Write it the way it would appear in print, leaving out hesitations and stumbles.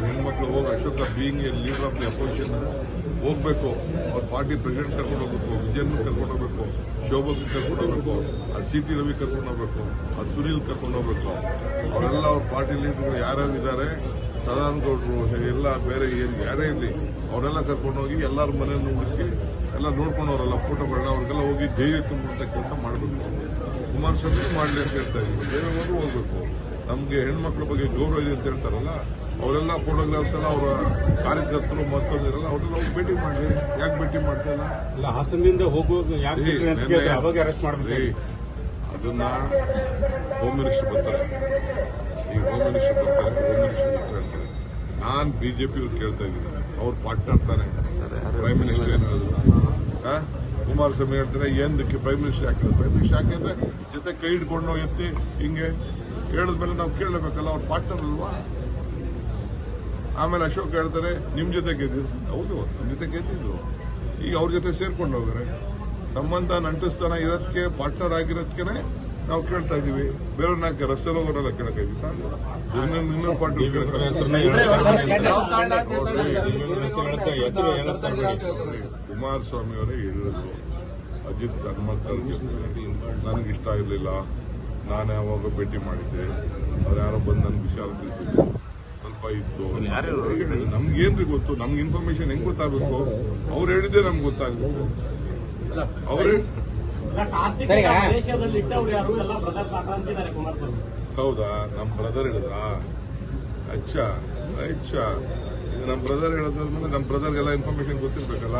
ಹೆಣ್ಮಕ್ಳು ಹೋಗಿ Ashoka being A leader of the opposition ಹೋಗ್ಬೇಕು. ಅವ್ರ ಪಾರ್ಟಿ ಪ್ರೆಸಿಡೆಂಟ್ ಕರ್ಕೊಂಡು ಹೋಗ್ಬೇಕು, ವಿಜಯನ್ ಕರ್ಕೊಂಡು ಹೋಗ್ಬೇಕು, ಶೋಭಕ್ ಕರ್ಕೊಂಡು ಹೋಗ್ಬೇಕು, ಆ ಸಿ.ಟಿ. ರವಿ ಕರ್ಕೊಂಡು ಹೋಗ್ಬೇಕು, ಆ ಸುನೀಲ್ ಕರ್ಕೊಂಡು ಹೋಗ್ಬೇಕು. ಅವರೆಲ್ಲ ಅವ್ರ ಪಾರ್ಟಿ ಲೀಡರ್ಗಳು ಯಾರ್ಯಾರು ಇದ್ದಾರೆ, ಸದಾನಂದ ಗೌಡರು ಎಲ್ಲ ಬೇರೆ ಯಾರೇ ಇರಲಿ ಅವರೆಲ್ಲ ಕರ್ಕೊಂಡು ಹೋಗಿ ಎಲ್ಲರ ಮನೆಯನ್ನು ಹುಡುಕಿ ಎಲ್ಲ ನೋಡ್ಕೊಂಡವ್ರಲ್ಲ ಫೋಟೋಗಳನ್ನ ಅವ್ರಿಗೆಲ್ಲ ಹೋಗಿ ಧೈರ್ಯ ತುಂಬುವಂತ ಕೆಲಸ ಮಾಡಬೇಕು. ಕುಮಾರಸ್ವಾಮಿ ಮಾಡಲಿ ಅಂತ ಹೇಳ್ತಾ ಇದ್ದೀವಿ. ದೇವೇಗೌಡರು ಹೋಗ್ಬೇಕು. ನಮ್ಗೆ ಹೆಣ್ಮಕ್ಳ ಬಗ್ಗೆ ಗೌರವ ಇದೆ ಅಂತ ಹೇಳ್ತಾರಲ್ಲ, ಅವರೆಲ್ಲ ಫೋಟೋಗ್ರಾಫ್ಸ್ ಎಲ್ಲ ಅವರ ಕಾರ್ಯಕರ್ತರು ಮತ್ತೊಂದಿರಲ್ಲ, ಅವ್ರೆಲ್ಲ ಹೋಗಿ ಭೇಟಿ ಮಾಡಲಿ. ಯಾಕೆ ಭೇಟಿ ಮಾಡ್ತಾ ಇಲ್ಲ? ಹಾಸನದಿಂದ ಹೋಗುವಾಗ ಅವಾಗ ಅರೆಸ್ಟ್ ಮಾಡಬೇಕು. ಅದನ್ನ ಹೋಮ್ ಮಿನಿಸ್ಟರ್ ಬರ್ತಾರೆ, ಈಗ ಹೋಮ್ ಮಿನಿಸ್ಟರ್ ಹೇಳ್ತಾರೆ. ನಾನ್ ಬಿಜೆಪಿ ಅವ್ರು ಕೇಳ್ತಾ ಇದ್ದೀನಿ, ಅವ್ರು ಪಾರ್ಟ್ನರ್ ತಾನೆ ಪ್ರೈಮ್ ಮಿನಿಸ್ಟರ್ ಏನಾದ್ರು. ಕುಮಾರಸ್ವಾಮಿ ಹೇಳ್ತಾರೆ ಏನಕ್ಕೆ ಪ್ರೈಮ್ ಮಿನಿಸ್ಟರ್ ಹಾಕಿದ್ರು. ಪ್ರೈಮ್ ಮಿನಿಸ್ಟರ್ ಹಾಕಿದ್ರೆ ಜೊತೆ ಕೈ ಹಿಡ್ಕೊಂಡು ಎತ್ತಿ ಹಿಂಗೆ ಹೇಳಿದ್ಮೇಲೆ ನಾವು ಕೇಳಬೇಕಲ್ಲ, ಅವ್ರ ಪಾರ್ಟ್ನರ್ ಅಲ್ವಾ. ಆಮೇಲೆ ಅಶೋಕ್ ಹೇಳ್ತಾರೆ ನಿಮ್ ಜೊತೆ ಗೆದ್ದಿದ್ರು. ಹೌದು, ನಮ್ ಜೊತೆ ಗೆದ್ದಿದ್ರು. ಈಗ ಅವ್ರ ಜೊತೆ ಸೇರ್ಕೊಂಡು ಹೋಗ್ರೆ ಸಂಬಂಧ ನಂಟಿಸ್ತಾನ ಇರೋದಕ್ಕೆ ಪಾರ್ಟ್ನರ್ ಆಗಿರೋದಕ್ಕೆ ನಾವು ಕೇಳ್ತಾ ಇದೀವಿ. ಬೇರೆಯವ್ರನ್ನ ರಸ್ತೆಲ್ ಹೋಗೋರೆಲ್ಲ ಕೇಳಕ್ಕಾಗಿತ್ತಾ? ಇನ್ನೊಂದು ಪಾರ್ಟಿ ಕುಮಾರಸ್ವಾಮಿ ಅವರೇ ಹೇಳಿದ್ರು, ಅಜಿತ್ ಹನುಮಂತಲ್ ನನಗೆ ಇಷ್ಟ ಇರಲಿಲ್ಲ, ನಾನು ಯಾವಾಗ ಭೇಟಿ ಮಾಡಿದ್ದೆ, ಅವ್ರು ಯಾರೋ ಬಂದು ನನ್ಗೆ ವಿಚಾರ ತಿಳಿಸಿದ್ರು, ಸ್ವಲ್ಪ ಇತ್ತು. ನಮ್ಗೇನ್ರಿ ಗೊತ್ತು? ನಮ್ಗೆ ಇನ್ಫಾರ್ಮೇಶನ್ ಹೆಂಗ್ ಗೊತ್ತಾಗಬೇಕು? ಅವ್ರು ಹೇಳಿದ್ದೆ ನಮ್ಗೆ ಗೊತ್ತಾಗಬೇಕು. ಅವ್ರೇ ಹೌದಾ? ನಮ್ ಬ್ರದರ್ ಹೇಳಿದ್ರಾ? ಅಚ್ಚಾ ನಮ್ ಬ್ರದರ್ ಹೇಳೋದ್ಮೇಲೆ ನಮ್ ಬ್ರದರ್ಗೆಲ್ಲ ಇನ್ಫಾರ್ಮೇಶನ್ ಗೊತ್ತಿರ್ಬೇಕಲ್ಲ.